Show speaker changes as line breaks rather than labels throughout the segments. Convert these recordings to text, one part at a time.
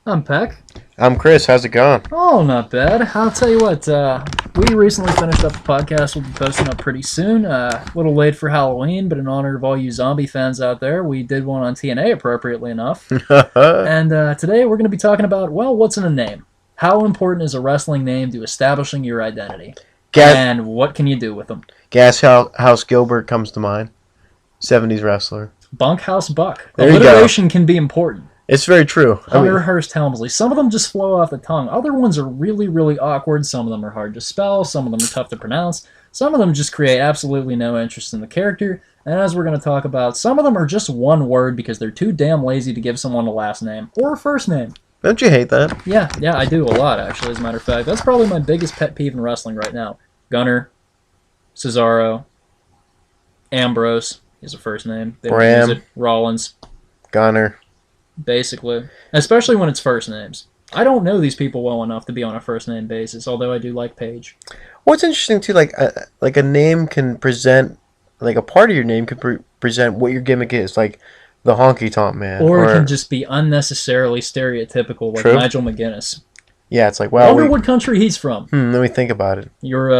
I'm Peck.
I'm Chris. How's it going?
Oh, not bad. I'll tell you what, we recently finished up the podcast. We'll be posting up pretty soon. A little late for Halloween, but in honor of all you zombie fans out there, we did one on TNA appropriately enough. And today we're going to be talking about, well, what's in a name? How important is a wrestling name to establishing your identity? And what can you do with them?
Gas House Gilbert comes to mind. 70s wrestler.
Bunkhouse Buck.
There you
Alliteration can be important.
It's very true.
Hunter Hearst Helmsley. Some of them just flow off the tongue. Other ones are really, really awkward. Some of them are hard to spell. Some of them are tough to pronounce. Some of them just create absolutely no interest in the character. And as we're going to talk about, some of them are just one word because they're too damn lazy to give someone a last name or a first name.
Don't you hate that?
Yeah, I do a lot, actually, as a matter of fact. That's probably my biggest pet peeve in wrestling right now. Gunner, Cesaro, Ambrose is a first name. They don't use it. Rollins.
Gunner.
Basically. Especially when it's first names. I don't know these people well enough to be on a first name basis, although I do like Paige.
What's interesting, too, like a name can present, like a part of your name can present what your gimmick is, like the honky tonk man.
Or it can just be unnecessarily stereotypical, like
True.
Nigel McGuinness.
Yeah, it's like, well,
I wonder what country he's from.
Let me think about it.
You're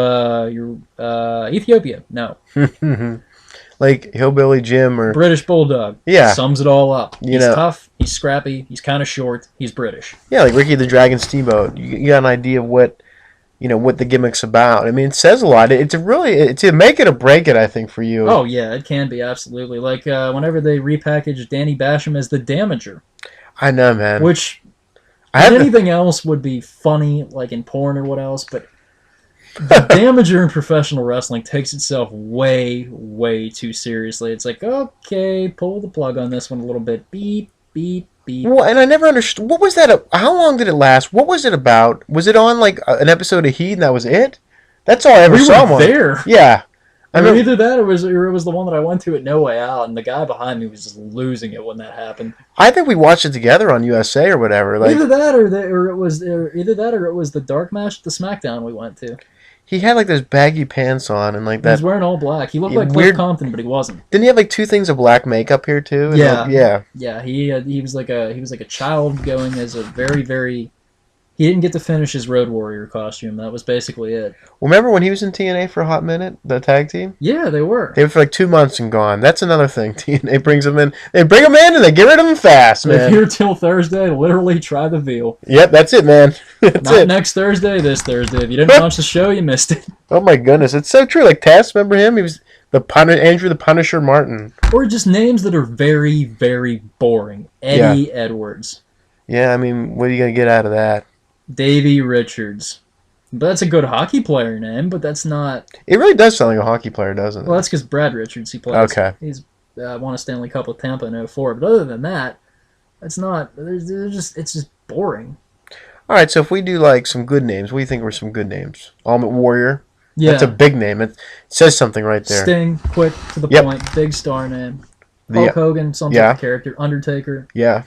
Ethiopia. No.
Like Hillbilly Jim or
British Bulldog.
Yeah.
Sums it all up.
You
He's
know.
tough, he's scrappy, he's kind of short, he's British.
Yeah, like Ricky the Dragon Steamboat. You got an idea of what the gimmick's about. I mean, it says a lot. It's a make it or break it, I think, for you.
Oh, yeah, it can be, absolutely. Like, whenever they repackaged Danny Basham as the Damager.
I know, man.
Which, anything else would be funny, like in porn or what else, but the Damager in professional wrestling takes itself way, way too seriously. It's like, okay, pull the plug on this one a little bit. Beep, beep, beep.
Well, and I never understood. What was that? How long did it last? What was it about? Was it on, like, an episode of Heat and that was it? That's all I ever saw.
We were there.
Yeah.
I mean, either that or it was the one that I went to at No Way Out, and the guy behind me was just losing it when that happened.
I think we watched it together on USA or whatever. Like,
either that or it was the dark match at the SmackDown we went to.
He had like those baggy pants on and like that.
He was wearing all black. He looked like Cliff Compton, but he wasn't.
Didn't he have like two things of black makeup here too?
Yeah. He was like a child going as a very, very. He didn't get to finish his Road Warrior costume. That was basically it.
Remember when he was in TNA for a hot minute, the tag team?
Yeah, they were.
They were for like 2 months and gone. That's another thing. TNA brings them in. They bring them in and they get rid of them fast, man.
They're here till Thursday. Literally, try the veal.
Yep, that's it, man.
Not next Thursday, this Thursday. If you didn't watch the show, you missed it.
Oh my goodness, it's so true. Like Tess, remember him? He was Andrew the Punisher Martin.
Or just names that are very, very boring. Eddie Edwards.
Yeah, I mean, what are you gonna get out of that?
Davey Richards. But that's a good hockey player name, but that's not...
It really does sound like a hockey player, doesn't it?
Well, that's because Brad Richards, he plays.
Okay.
He's won a Stanley Cup with Tampa in 2004. But other than that, it's not... it's just boring.
All right, so if we do like some good names, what do you think were some good names? Ultimate Warrior.
Yeah.
That's a big name. It says something right there.
Sting, quick, to the point, big star name. Hulk Hogan, some type of character. Undertaker.
Yeah.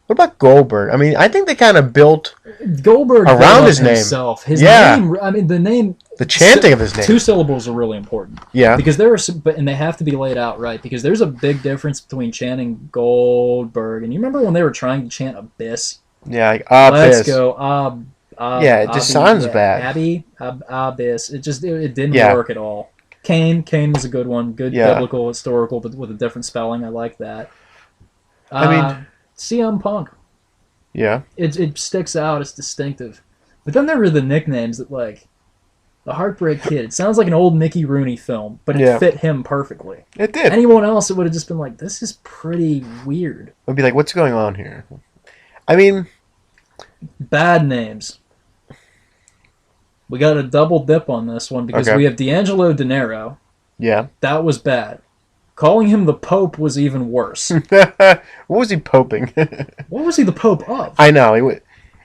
What about Goldberg? I mean, I think they kind of built
Goldberg
around his
himself.
name.
His name, I mean, the name...
The chanting of his name.
2 syllables are really important.
Yeah.
Because and they have to be laid out right, because there's a big difference between chanting Goldberg, and you remember when they were trying to chant Abyss?
Yeah, like
Let's go,
yeah, it just sounds bad.
Abyss. It didn't work at all. Kane was a good one. Good biblical, historical, but with a different spelling. I like that.
I mean...
CM Punk.
Yeah.
It sticks out. It's distinctive. But then there were the nicknames that, like, the Heartbreak Kid. It sounds like an old Mickey Rooney film, but it fit him perfectly.
It did.
Anyone else, it would have just been like, this is pretty weird. It
would be like, what's going on here? I mean...
Bad names. We got a double dip on this one because we have D'Angelo De Niro. Yeah. That was bad. Calling him the Pope was even worse.
What was he poping?
What was he the Pope of?
I know.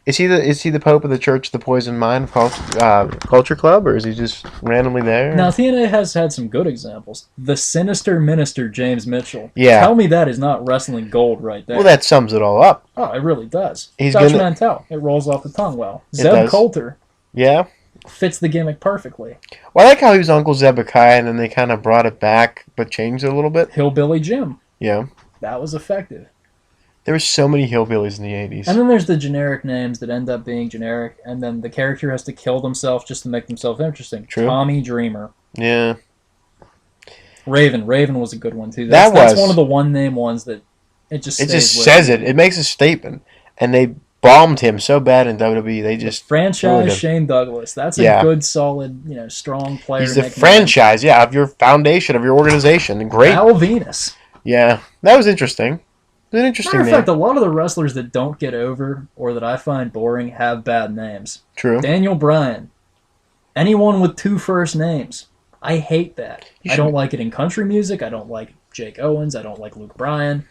Is he the Pope of the Church of the Poison Mind Culture Club, or is he just randomly there?
Now, TNA has had some good examples. The Sinister Minister, James Mitchell.
Yeah.
Tell me that is not wrestling gold right there.
Well, that sums it all up.
Oh, it really does. Dutch Mantel. It rolls off the tongue well. Zeb Coulter.
Yeah.
Fits the gimmick perfectly.
Well, I like how he was Uncle Zebekiah, and then they kind of brought it back, but changed it a little bit.
Hillbilly Jim.
Yeah.
That was effective.
There were so many hillbillies in the 80s.
And then there's the generic names that end up being generic, and then the character has to kill themselves just to make themselves interesting.
True.
Tommy Dreamer.
Yeah.
Raven. Raven was a good one, too.
That's
one of the one-name ones that it just
says it. It makes a statement. And they bombed him so bad in WWE. They just
franchise Shane Douglas. That's a good, solid, strong player.
He's the franchise, of your foundation, of your organization. Great.
Al Venus.
Yeah. That was interesting. An interesting
Matter of fact, a lot of the wrestlers that don't get over or that I find boring have bad names.
True.
Daniel Bryan. Anyone with 2 first names. I hate that. I don't like it in country music. I don't like Jake Owens. I don't like Luke Bryan.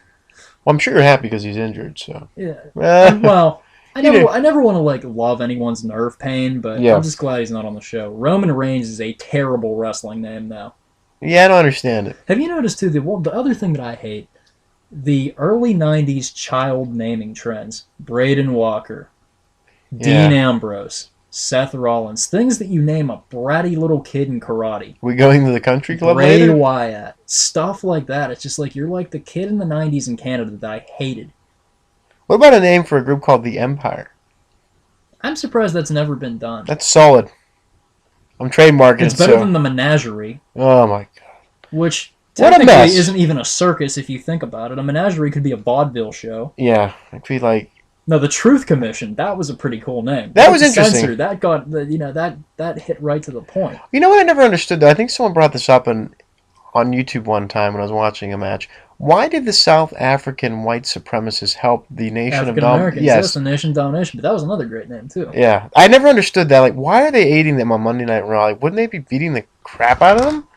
Well, I'm sure you're happy because he's injured, so.
Yeah. Well, I never want to love anyone's nerve pain, but I'm just glad he's not on the show. Roman Reigns is a terrible wrestling name now.
Yeah, I don't understand it.
Have you noticed too the other thing that I hate? The early 90s child naming trends. Braden Walker, Dean Ambrose, Seth Rollins. Things that you name a bratty little kid in karate.
We going to the country club
Bray
later?
Wyatt. Stuff like that. It's just like you're like the kid in the 90s in Canada that I hated.
What about a name for a group called The Empire?
I'm surprised that's never been done.
That's solid. I'm trademarking it.
It's better than the Menagerie.
Oh my god.
Which... technically isn't even a circus if you think about it. A menagerie could be a vaudeville show.
Yeah, it could be like...
No, the Truth Commission. That was a pretty cool name.
That was interesting.
Censor, that got that hit right to the point.
You know what I never understood though? I think someone brought this up on YouTube one time when I was watching a match. Why did the South African white supremacists help the Nation of
Domination? Yes, the Nation of Domination. But that was another great name too.
Yeah, I never understood that. Like, why are they aiding them on Monday Night Raw? Like, wouldn't they be beating the crap out of them?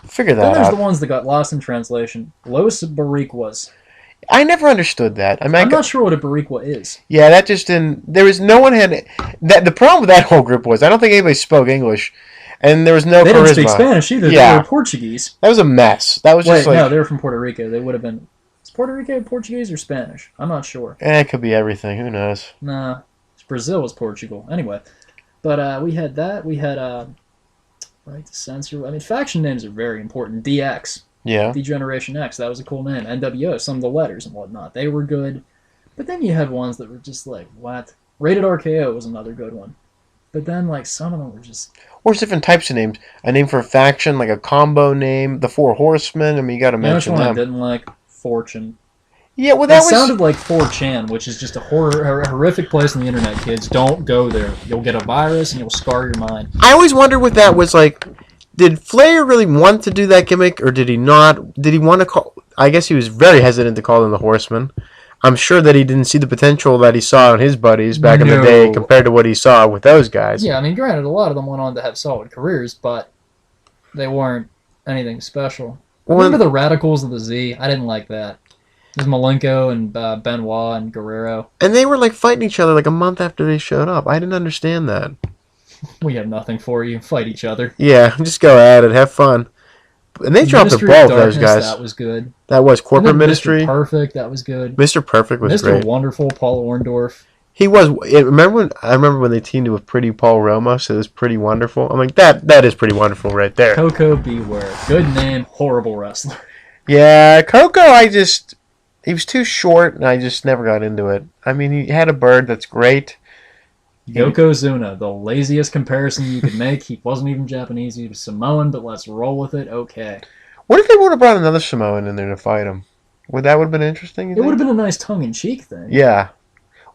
Figure that out.
Then there's the ones that got lost in translation. Los Boricuas.
I never understood that. I'm
not sure what a Boricua is.
Yeah, that just didn't... There was no one had... The problem with that whole group was I don't think anybody spoke English, and there was no charisma.
They didn't speak Spanish either. Yeah. They were Portuguese.
That was a mess. That was just like...
no, they were from Puerto Rico. They would have been... Is Puerto Rico Portuguese or Spanish? I'm not sure.
It could be everything. Who knows?
Nah. Brazil was Portugal. Anyway. But we had that. We had... right to censor. I mean, faction names are very important. DX.
Yeah.
D-Generation X. That was a cool name. NWO. Some of the letters and whatnot. They were good. But then you had ones that were just like, what? Rated RKO was another good one. But then, like, some of them were just...
Or different types of names. A name for a faction, like a combo name. The Four Horsemen. I mean, you got to mention them.
I didn't like Fortune.
Yeah, well, that
sounded like 4chan, which is just a horrific place on the internet, kids. Don't go there. You'll get a virus and you'll scar your mind.
I always wondered what that was like. Did Flair really want to do that gimmick, or did he not? Did he want to call... I guess he was very hesitant to call them the Horsemen. I'm sure that he didn't see the potential that he saw in his buddies back in the day compared to what he saw with those guys.
Yeah, I mean, granted, a lot of them went on to have solid careers, but they weren't anything special. Remember the Radicals of the Z? I didn't like that. It was Malenko and Benoit and Guerrero.
And they were like fighting each other like a month after they showed up. I didn't understand that.
We have nothing for you. Fight each other.
Yeah, just go at it. Have fun. And they dropped the ball with those guys.
That was good.
That was Corporate Ministry.
Mr. Perfect, that was good.
Mr. Perfect was great.
Mr. Wonderful, Paul Orndorff.
He was. I remember when they teamed with Pretty Paul Roma, so it was Pretty Wonderful. I'm like, that is Pretty Wonderful right there.
Coco Beware. Good name, horrible wrestler.
Yeah, Coco, he was too short, and I just never got into it. I mean, he had a bird that's great.
Yokozuna, the laziest comparison you could make. He wasn't even Japanese, he was Samoan, but let's roll with it, okay.
What if they would have brought another Samoan in there to fight him? Would have been interesting?
It would have been a nice tongue-in-cheek thing.
Yeah.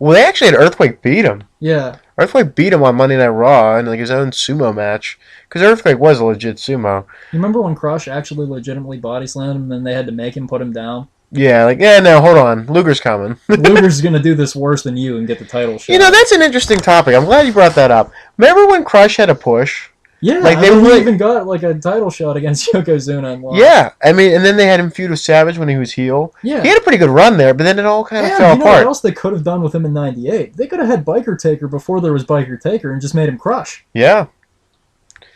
Well, they actually had Earthquake beat him.
Yeah.
Earthquake beat him on Monday Night Raw in like his own sumo match. Because Earthquake was a legit sumo.
You remember when Crush actually legitimately body slammed him and then they had to make him put him down?
Yeah, no, hold on. Luger's coming.
Luger's going to do this worse than you and get the title shot.
You know, that's an interesting topic. I'm glad you brought that up. Remember when Crush had a push?
Yeah,
like
he even got like a title shot against Yokozuna.
Yeah, I mean, and then they had him feud with Savage when he was heel.
Yeah.
He had a pretty good run there, but then it all kind of fell apart.
You know what else they could have done with him in '98? They could have had Biker Taker before there was Biker Taker and just made him Crush.
Yeah.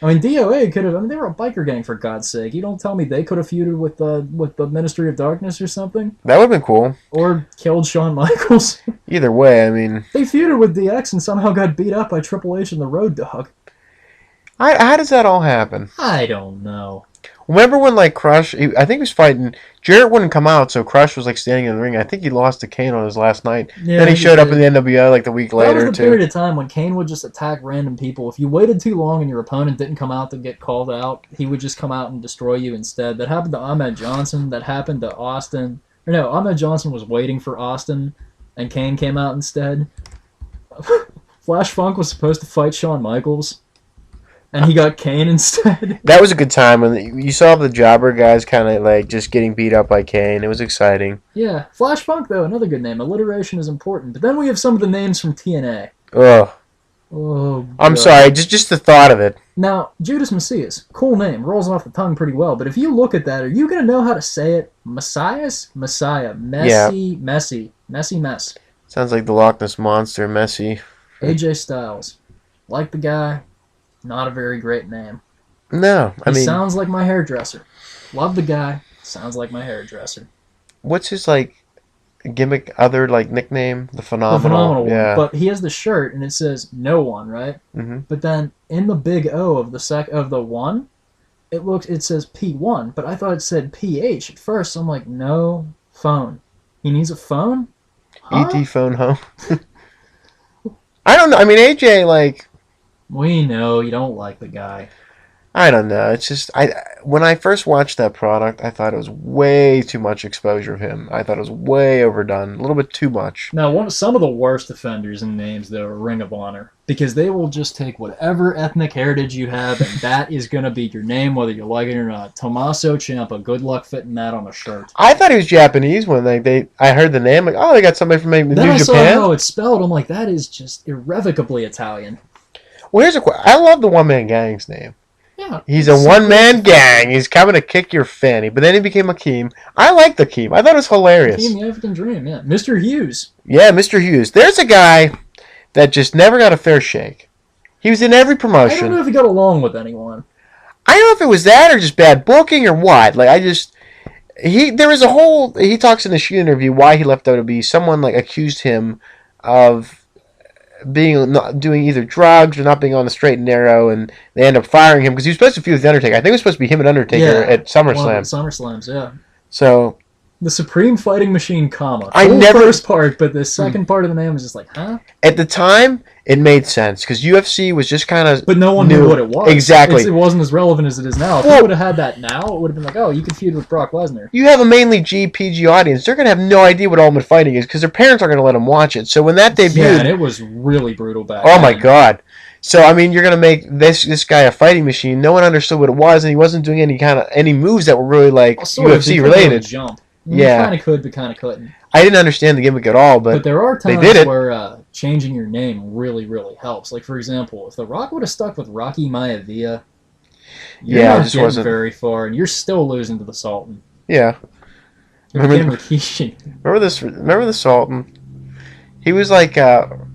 I mean, DOA could have... I mean, they were a biker gang, for God's sake. You don't tell me they could have feuded with the Ministry of Darkness or something?
That would have been cool.
Or killed Shawn Michaels.
Either way, I mean...
They feuded with DX and somehow got beat up by Triple H and the Road Dogg.
How does that all happen?
I don't know.
Remember when like Crush? I think he was fighting. Jarrett wouldn't come out, so Crush was like standing in the ring. I think he lost to Kane on his last night.
Yeah,
Then he showed up
did.
in the NWO like the week
That was
later
the
too.
period of time when Kane would just attack random people. If you waited too long and your opponent didn't come out to get called out, he would just come out and destroy you instead. That happened to Ahmed Johnson. That happened to Austin. Or no, Ahmed Johnson was waiting for Austin, and Kane came out instead. Flash Funk was supposed to fight Shawn Michaels, and he got Kane instead.
That was a good time when you saw the jobber guys kind of like just getting beat up by Kane. It was exciting.
Yeah, Flash Funk though, another good name. Alliteration is important. But then we have some of the names from TNA.
Ugh.
Oh,
I'm
God.
sorry, just the thought of it.
Now, Judas Messias, cool name, rolls off the tongue pretty well. But if you look at that, are you gonna know how to say it? Messias, Messiah, Messy, Mess.
Sounds like the Loch Ness Monster, Messi.
AJ Styles, like the guy, not a very great name.
No, I
He
mean,
sounds like my hairdresser. Love the guy, sounds like my hairdresser.
what's his like gimmick? Other like nickname? The
The
Phenomenal.
phenomenal
Yeah.
one. But he has the shirt and it says no one, right?
hmm
But then in the big O of the one, it says P1, but I thought it said PH at first. So I'm like, no phone. He needs a phone? Huh?
ET phone home. I don't know. I mean, AJ, like,
We know you don't like the guy.
I don't know. It's just when I first watched that product, I thought it was way too much exposure of him. I thought it was way overdone, a little bit too much.
Now, some of the worst offenders in names, though, are Ring of Honor. Because they will just take whatever ethnic heritage you have, and that is going to be your name, whether you like it or not. Tommaso Ciampa, good luck fitting that on a shirt.
I thought he was Japanese when I heard the name. Like, oh, they got somebody from maybe
Then
New
I saw
Japan.
how it's spelled. I'm like, that is just irrevocably Italian.
Well, here's a question. I love the one man gang's name.
Yeah.
He's a one-man gang. He's coming to kick your fanny. But then he became Akeem. I liked Akeem. I thought it was hilarious.
Team the African Dream, yeah. Mr. Hughes.
Yeah, Mr. Hughes. There's a guy that just never got a fair shake. He was in every
I don't
promotion.
know if he got along with anyone.
I don't know if it was that or just bad booking or what. Like, there was a whole, he talks in the shoot interview why he left WWE. Someone, like, accused him of not doing either drugs or not being on the straight and narrow, and they end up firing him because he was supposed to feud with the Undertaker. I think it was supposed to be him and Undertaker at
One of the
SummerSlam.
SummerSlams, yeah.
So
The Supreme Fighting Machine, comma.
I
Cool
never-
first part, but the second part of the name was just like, huh?
at the time, it made sense because UFC was just kind of
But no one knew what it was.
Exactly.
It wasn't as relevant as it is now. If
Well-
we would have had that now, it would have been like, oh, you can feud with Brock Lesnar.
You have a mainly GPG audience. They're gonna have no idea what Ultimate Fighting is because their parents aren't gonna let them watch it. So when that
Yeah,
debuted,
and it was really brutal back
oh
then.
my god! So I mean, you're gonna make this guy a fighting machine. No one understood what it was, and he wasn't doing any moves that were really like
Well, sort of,
UFC
he couldn't really
related.
jump.
Yeah.
You kind of could, but kind of couldn't.
I didn't understand the gimmick at all,
But
but
there are
they
times
did it.
where changing your name really, really helps. Like, for example, if The Rock would have stuck with Rocky Maivia, you're
Yeah, it
not
just
getting
wasn't-
very far, and you're still losing to the Sultan.
yeah.
You're
Remember
getting Rikishi.
Remember the Sultan? He was like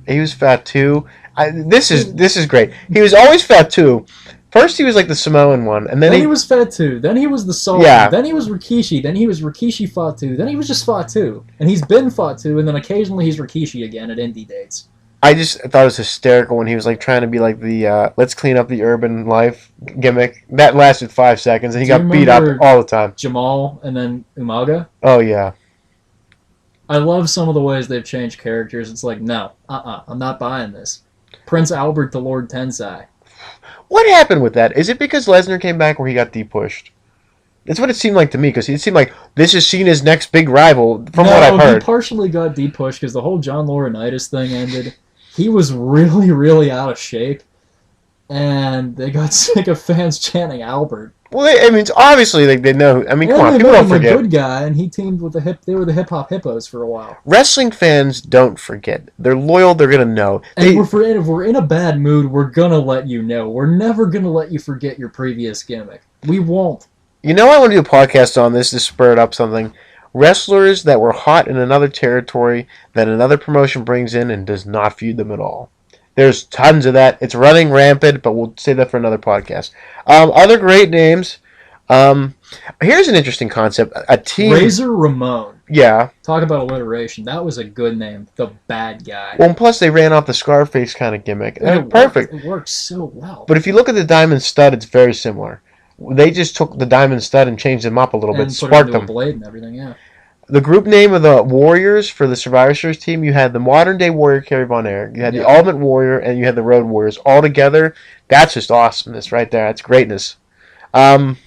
he was fat too. This is great. He was always fat too. First he was like the Samoan one, and then
Then he was Fatu. Then he was the Sultan.
Yeah.
Then he was Rikishi. Then he was Rikishi Fatu. Then he was just Fatu. And he's been Fatu, and then occasionally he's Rikishi again at indie dates.
I just thought it was hysterical when he was like trying to be like the let's clean up the urban life gimmick. That lasted 5 seconds, and he
Do you
got beat up
remember-
all the time.
Jamal and then Umaga.
Oh yeah.
I love some of the ways they've changed characters. It's like, no, I'm not buying this. Prince Albert to Lord Tensai.
What happened with that? Is it because Lesnar came back or he got depushed? It's what it seemed like to me, because it seemed like this is seen as next big rival, from what I've
he
heard.
partially got depushed because the whole John Laurinaitis thing ended. He was really, really out of shape, and they got sick of fans chanting Albert.
Well, I mean, it's obviously they know. I mean, come
And
on,
they
people
made
don't
him a
forget.
good guy, and he teamed with They were the Hip Hop Hippos for a while.
Wrestling fans don't forget. They're loyal. They're gonna know.
And
They,
if we're in a bad mood, we're gonna let you know. We're never gonna let you forget your previous gimmick. We won't.
you know, I want to do a podcast on this to spur it up something. Wrestlers that were hot in another territory that another promotion brings in and does not feud them at all. There's tons of that. It's running rampant, but we'll save that for another podcast. Other great names. Here's an interesting concept. A team.
Razor Ramon.
Yeah.
Talk about alliteration. That was a good name. The bad guy.
Well, and plus they ran off the Scarface kind of gimmick.
And it
Perfect.
worked so well.
But if you look at the Diamond Stud, it's very similar. They just took the Diamond Stud and changed them up a little bit,
And put it
sparked
into a
them.
blade and everything, yeah.
The group name of the Warriors for the Survivor Series team, you had the modern day Warrior Kerry Von Erich, you had the
Yeah.
Ultimate Warrior, and you had the Road Warriors all together. That's just awesomeness right there. That's greatness. I'm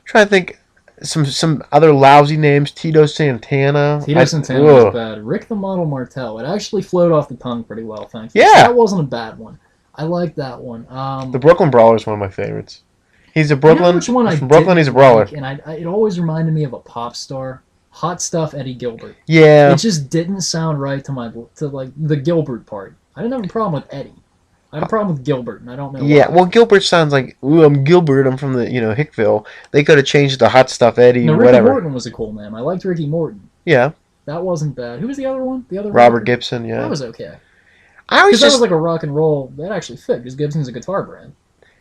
trying to think some other lousy names. Tito Santana.
Tito Santana was bad. Rick the Model Martel. It actually flowed off the tongue pretty well, thankfully.
Yeah.
So that wasn't a bad one. I like that one.
The Brooklyn Brawler is one of my favorites. He's a
You know
Brooklyn.
which one I
From Brooklyn, he's a
didn't
brawler.
like, and it always reminded me of a pop star. Hot Stuff Eddie Gilbert.
Yeah.
It just didn't sound right to like the Gilbert part. I didn't have a problem with Eddie. I had a problem with Gilbert, and I don't know
Yeah,
why.
well, Gilbert sounds like, ooh, I'm Gilbert. I'm from the, Hickville. They could have changed it to Hot Stuff Eddie,
No, Ricky
whatever.
Morton was a cool name. I liked Ricky Morton.
Yeah.
That wasn't bad. Who was the other one? The other
Robert
rocker?
Gibson, yeah.
That was okay.
I always
Because that
just,
was like a rock and roll. That actually fit, because Gibson's a guitar brand.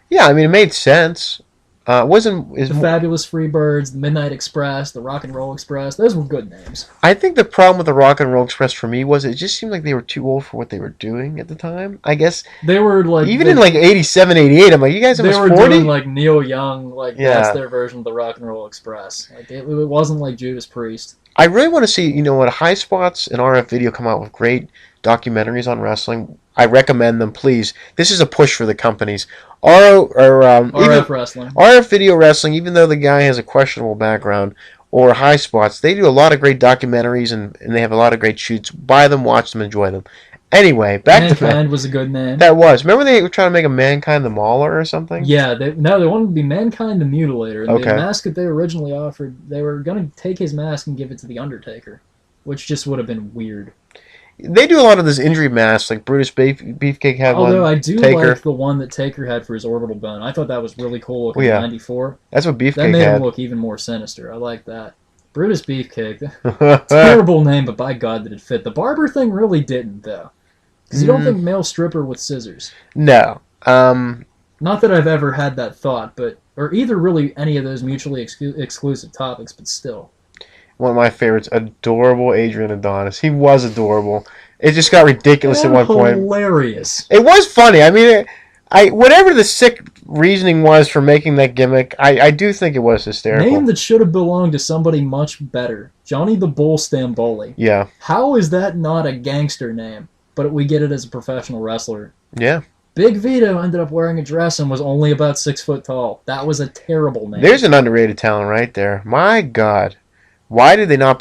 yeah, I mean, it made sense. Wasn't is
The Fabulous Freebirds, the Midnight Express, the Rock and Roll Express. Those were good names.
I think the problem with the Rock and Roll Express for me was it just seemed like they were too old for what they were doing at the time. I guess
They were like
even in like 87, 88, I'm like, you guys
they
almost
were
40?
doing like Neil Young, like
Yeah.
that's their version of the Rock and Roll Express. Like it wasn't like Judas Priest.
I really want to see, what High Spots and RF Video come out with great documentaries on wrestling. I recommend them, please. This is a push for the companies.
RF Wrestling.
RF Video Wrestling, even though the guy has a questionable background, or High Spots, they do a lot of great documentaries and they have a lot of great shoots. Buy them, watch them, enjoy them. Anyway, back to
Mankind was a good name.
that was. Remember they were trying to make a Mankind the Mauler or something?
Yeah, they wanted to be Mankind the Mutilator. And
Okay.
the mask that they originally offered, they were going to take his mask and give it to the Undertaker, which just would have been weird.
They do a lot of this injury masks, like Brutus Beefcake had
Although
one.
I do
Taker.
like the one that Taker had for his orbital bone. I thought that was really cool looking
Oh, yeah.
in '94.
That's what
That
Beefcake
made him
had.
look even more sinister. I like that. Brutus Beefcake. Terrible name, but by God did it fit. The barber thing really didn't, though. Because you don't think male stripper with scissors.
No.
Not that I've ever had that thought, or either really any of those mutually exclusive topics, but still.
One of my favorites, adorable Adrian Adonis. He was adorable. It just got ridiculous at one point.
Hilarious.
It was funny. I mean, whatever the sick reasoning was for making that gimmick, I do think it was hysterical.
Name that should have belonged to somebody much better. Johnny the Bull Stamboli.
Yeah.
How is that not a gangster name? But we get it as a professional wrestler.
Yeah.
Big Vito ended up wearing a dress and was only about 6 foot tall. That was a terrible name.
There's an underrated talent right there. My God. Why did they not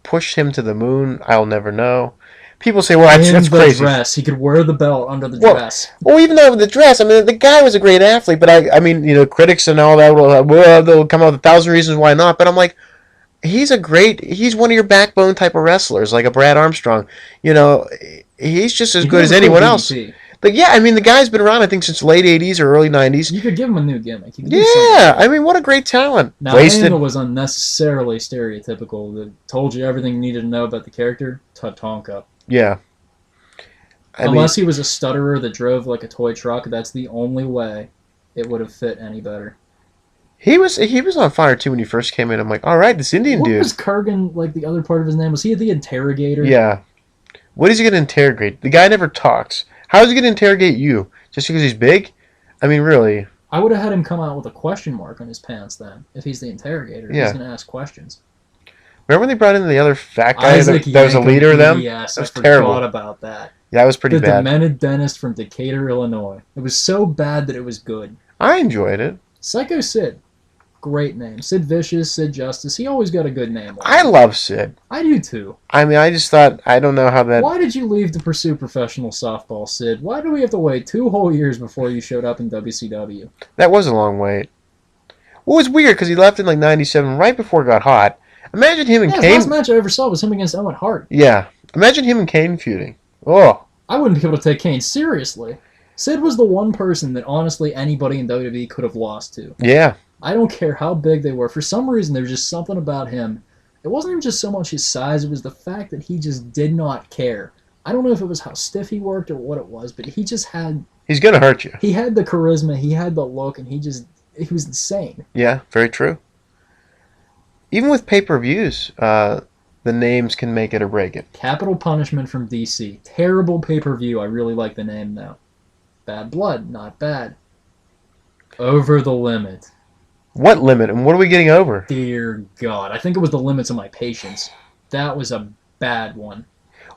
push him to the moon? I'll never know. People say, well, that's
the
crazy.
Dress. He could wear the belt under the
Well,
dress.
Well, even though the dress, I mean, the guy was a great athlete, but I mean, critics and all that they'll come up with 1,000 reasons why not. But I'm like, he's one of your backbone type of wrestlers, like a Brad Armstrong. He's just as
He
good as
never
anyone
quit
else.
DDP.
But yeah, I mean, the guy's been around, I think, since late 80s or early 90s.
You could give him a new gimmick. You could do
Yeah,
something.
I mean, what a great talent.
Now,
Wasted.
Angle was unnecessarily stereotypical. That told you everything you needed to know about the character. Tatanka.
Yeah.
Unless he was a stutterer that drove like a toy truck, that's the only way it would have fit any better.
He was on fire too when he first came in. I'm like, all right, this Indian
What
dude.
was Kurgan, like the other part of his name? Was he the interrogator?
Yeah. What is he going to interrogate? The guy never talks. How is he going to interrogate you? Just because he's big? I mean, really.
I would have had him come out with a question mark on his pants then, if he's the interrogator.
Yeah.
He's going to ask questions.
Remember when they brought in the other fat guy
Isaac
that was a
Yankem,
leader of them?
Yes,
That was
I forgot
terrible.
about that.
That was pretty
The
bad.
demented dentist from Decatur, Illinois. It was so bad that it was good.
I enjoyed it.
Psycho Sid. Great name. Sid Vicious, Sid Justice. He always got a good name.
I love Sid.
I do too.
I mean, I just thought, I don't know how that...
Why did you leave to pursue professional softball, Sid? Why do we have to wait 2 whole years before you showed up in WCW?
That was a long wait. Well, it was weird because he left in like 97, right before it got hot. Imagine him and
Yeah,
Kane...
the last match I ever saw was him against Owen Hart.
Yeah. Imagine him and Kane feuding. Oh.
I wouldn't be able to take Kane seriously. Sid was the one person that honestly anybody in WWE could have lost to.
Yeah.
I don't care how big they were. For some reason, there was just something about him. It wasn't even just so much his size, it was the fact that he just did not care. I don't know if it was how stiff he worked or what it was, but he just had...
He's going to hurt you.
He had the charisma, he had the look, and he was insane.
Yeah, very true. Even with pay-per-views, the names can make it or break it.
Capital Punishment from DC. Terrible pay-per-view. I really like the name now. Bad Blood, not bad. Over the limit.
What limit? And what are we getting over?
Dear God. I think it was the limits of my patience. That was a bad one.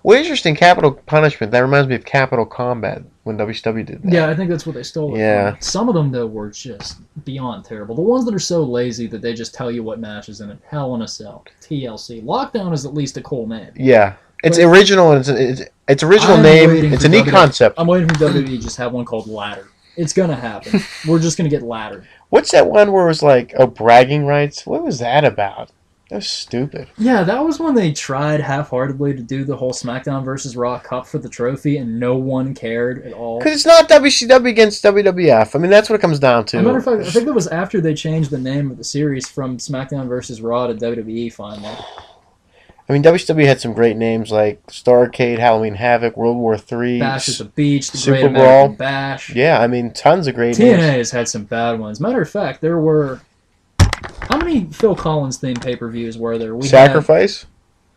Well, interesting. Capital Punishment. That reminds me of Capital Combat when WCW did that.
Yeah, I think that's what they stole it
Yeah.
from. Some of them, though, were just beyond terrible. The ones that are so lazy that they just tell you what match is in it. Hell in a Cell. TLC. Lockdown is at least a cool name.
Yeah. It's
But
original, and it's original
I'm
name.
waiting
It's
for
a neat
WWE
concept.
I'm waiting for WWE to just have one called Ladder. It's going to happen. We're just going to get Ladder.
What's that one where it was like, oh, bragging rights? What was that about? That was stupid.
Yeah, that was when they tried half-heartedly to do the whole SmackDown versus Raw Cup for the trophy, and no one cared at all.
Because it's not WCW against WWF. I mean, that's what it comes down to.
As a matter of fact, I think that was after they changed the name of the series from SmackDown versus Raw to WWE finally.
I mean, WCW had some great names like Starrcade, Halloween Havoc, World War III,
Bash at the Beach, the
Super
Great
Brawl.
American Bash.
Yeah, I mean, tons of great
TNA
names.
has had some bad ones. Matter of fact, there were... How many Phil Collins themed pay-per-views were there? We
Sacrifice?
had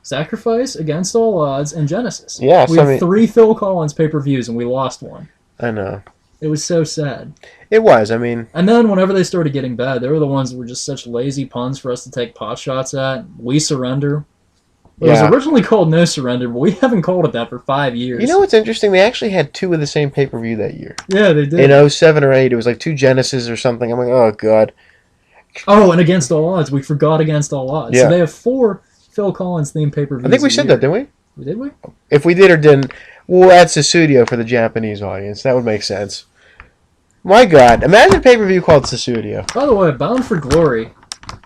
Sacrifice, Against All Odds, and Genesis.
Yes,
we had
I mean-
3 Phil Collins pay-per-views, and we lost one.
I know.
It was so sad.
It was. I mean,
And then whenever they started getting bad, they were the ones that were just such lazy puns for us to take pot shots at. We Surrender. It was
Yeah.
originally called No Surrender, but we haven't called it that for 5 years.
you know what's interesting? They actually had 2 of the same pay-per-view that year.
Yeah, they did.
In 07 or 08, it was like 2 Genesis or something. I'm like, oh, God.
Oh, and Against All Odds. We forgot Against All Odds.
Yeah.
So they have 4 Phil Collins themed pay-per-views.
I think we
a
said
year.
that, didn't we?
Did we?
If we did or didn't, we'll add Susudio for the Japanese audience. That would make sense. My God. Imagine a pay-per-view called Susudio.
By the way, Bound for Glory,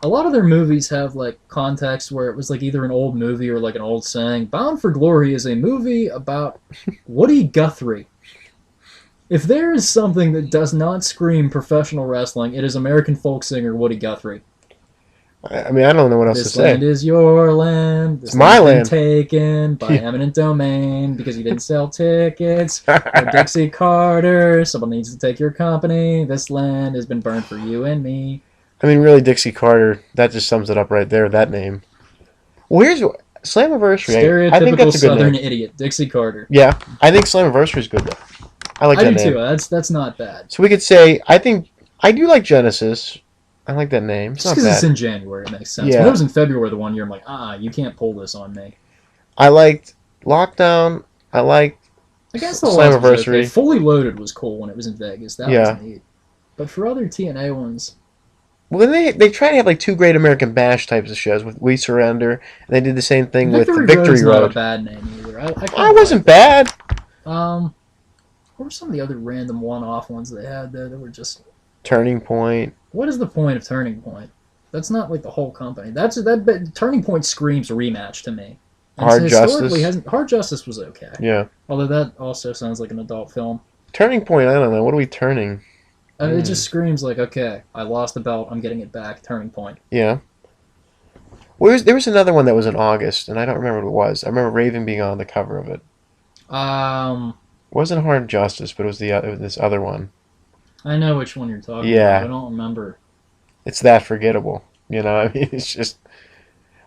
a lot of their movies have like context where it was like either an old movie or like an old saying. Bound for Glory is a movie about Woody Guthrie. If there is something that does not scream professional wrestling, it is American folk singer Woody Guthrie.
I mean, I don't know what else
This
to say.
land is your land. This
It's my
land's
land.
been taken by
Yeah.
eminent domain because you didn't sell tickets. Or Dixie Carter, someone needs to take your company. This land has been burned for you and me.
I mean, really, Dixie Carter, that just sums it up right there, that name. Well, here's Slammiversary. I think
Stereotypical
that's a good
Southern
name.
idiot, Dixie Carter.
Yeah, I think Slammiversary is good, though. I like
I
that
do
name.
too. That's not bad.
So we could say, I do like Genesis. I like that name. It's
Just
not
because it's
bad.
in January, it makes sense.
Yeah.
When it was in February the one year, I'm like, you can't pull this on me.
I liked Lockdown. I liked
Against the Odds was okay.
Slammiversary.
Fully Loaded was cool when it was in Vegas. That
Yeah.
was neat. But for other TNA ones,
Well, then they try to have like 2 Great American Bash types of shows with We Surrender, and they did the same thing with
Victory
Victory
Road's not a
Road.
bad name either. I
I wasn't bad.
What were some of the other random one-off ones they had there that were just...
Turning Point.
What is the point of Turning Point? That's not like the whole company. But Turning Point screams rematch to me. And
Hard
historically
Justice.
Hard Justice was okay.
Yeah.
Although that also sounds like an adult film.
Turning Point, I don't know. What are we turning?
It just screams like, okay, I lost the belt, I'm getting it back, Turning Point.
Yeah. Well, there was another one that was in August, and I don't remember what it was. I remember Raven being on the cover of it. It wasn't Hard Justice, but it was this other one.
I know which one you're talking
Yeah.
about. I don't remember.
It's that forgettable. You know, I mean, it's just...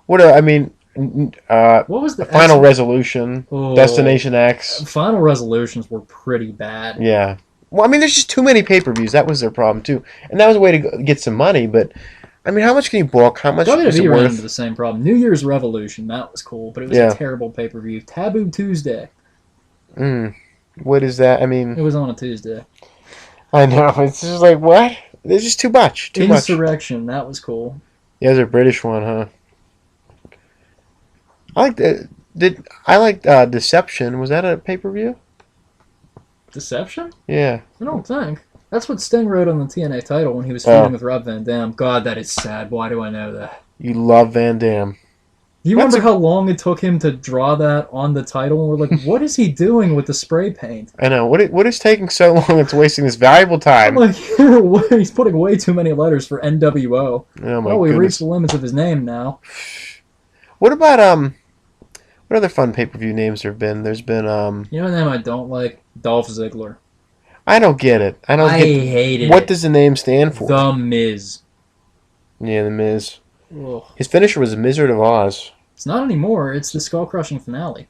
I mean,
What was the
Final Resolution,
Oh.
Destination X.
Final Resolutions were pretty bad.
Yeah. Well, I mean, there's just too many pay-per-views. That was their problem, too. And that was a way to get some money, but... I mean, how much can you book? How much is it
WWE ran into
worth?
the same problem. New Year's Revolution, that was cool, but it was
Yeah.
a terrible pay-per-view. Taboo Tuesday,
What is that? I mean,
it was on a Tuesday.
I know. It's just like, what? There's just too much. Too much.
Insurrection, that was cool.
Yeah, there's a British one, huh? I like Deception. Was that a pay-per-view?
Deception?
Yeah.
I don't think. That's what Sting wrote on the TNA title when he was
Oh.
feuding with Rob Van Dam. God, that is sad. Why do I know that?
You love Van Damme.
Do you
That's
remember how long it took him to draw that on the title? And we're like, what is he doing with the spray paint?
I know. What is taking so long? It's wasting this valuable
I'm
time.
like, he's putting way too many letters for NWO.
Oh my
Oh, we
goodness.
reached the limits of his name now.
What about what other fun pay-per-view names there have been? There's been
You know a name I don't like? Dolph Ziggler.
I don't get it. I don't
I
get
hated
what
it.
does the name stand for?
The Miz.
Yeah, the Miz.
Ugh.
His finisher was the Wizard of Oz.
It's not anymore. It's the Skull Crushing finale.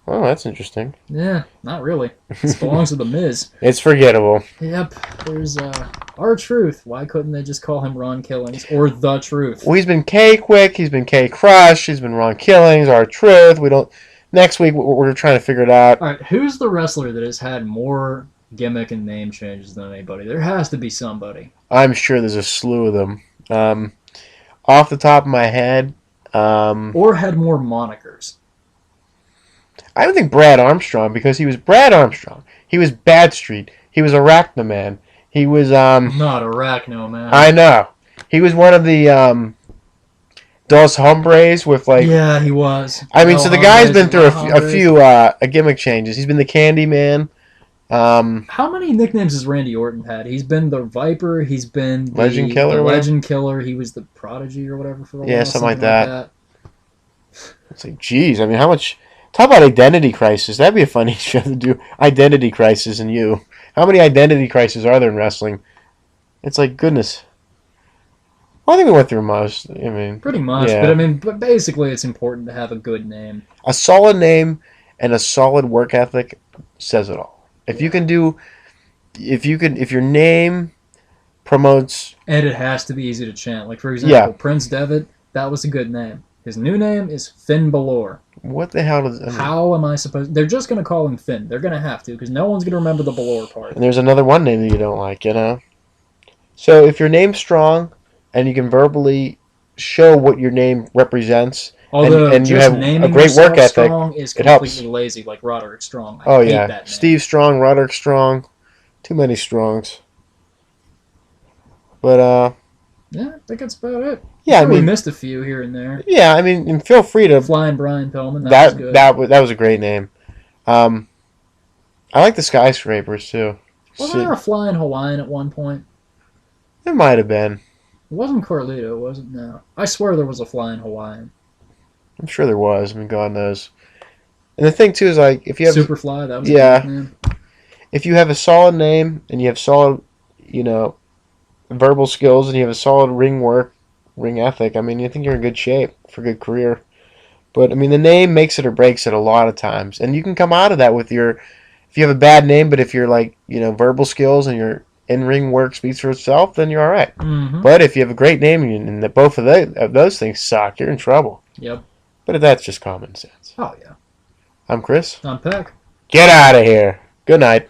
Oh, that's interesting.
Yeah, not really. It belongs to the Miz.
It's forgettable.
Yep. There's R-Truth. Why couldn't they just call him Ron Killings or The Truth?
Well, he's been K-Quick, he's been K-Crush, he's been Ron Killings, R-Truth. We don't... Next week, we're trying to figure it out.
All right, who's the wrestler that has had more gimmick and name changes than anybody? There has to be somebody.
I'm sure there's a slew of them. Off the top of my head...
or had more monikers.
I don't think Brad Armstrong, because he was Brad Armstrong. He was Bad Street. He was Arachnoman. He was,
Not Arachno, man.
I know. He was one of the, Dos Hombres with, like...
Yeah, he was.
I mean, so the guy's been through a few gimmick changes. He's been the Candyman.
How many nicknames has Randy Orton had? He's been the Viper. He's been the
Legend Killer.
The Legend Killer. He was the Prodigy or whatever for a while.
Yeah, something like that. It's like, geez, I mean, how much... Talk about Identity Crisis. That'd be a funny show to do. Identity Crisis and you. How many Identity Crises are there in wrestling? It's like, goodness. Well, I think we went through most. I mean,
pretty much.
Yeah.
But I mean, but basically, it's important to have a good name.
A solid name and a solid work ethic says it all. If you can do... If your name promotes...
And it has to be easy to chant. Like, for example,
Yeah.
Prince Devitt, that was a good name. His new name is Finn Balor.
What the hell does... I mean,
How am I supposed... They're just going to call him Finn. They're going to have to, because no one's going to remember the Balor part.
and there's another one name that you don't like, you know? So if your name's strong and you can verbally show what your name represents...
Although
and you
just
have
naming
a great
yourself
work ethic,
Strong is
it
completely
helps.
lazy, like Roderick Strong. I
Oh,
hate
yeah.
that name.
Steve Strong, Roderick Strong. Too many Strongs. But,
Yeah, I think that's about it.
yeah, I
We
mean...
missed a few here and there.
Yeah, I mean, and feel free to...
Flying Brian Pillman, that was good.
That was a great name. I like the Skyscrapers, too.
Wasn't there a Flying Hawaiian at one point?
There might have been.
It wasn't Carlito, was it? No. I swear there was a Flying Hawaiian.
I'm sure there was. I mean, God knows. And the thing, too, is, like, if you have...
Superfly, that was
Yeah.
a good name.
If you have a solid name and you have solid, you know, verbal skills and you have a solid ring work, ring ethic, I mean, I think you're in good shape for a good career. But, I mean, the name makes it or breaks it a lot of times. And you can come out of that with your... If you have a bad name, but if you're, like, you know, verbal skills and your in-ring work speaks for itself, then you're all right.
Mm-hmm.
But if you have a great name and that both of those things suck, you're in trouble.
Yep.
But that's just common sense.
Oh, yeah.
I'm Chris.
I'm Peck.
Get out of here. Good night.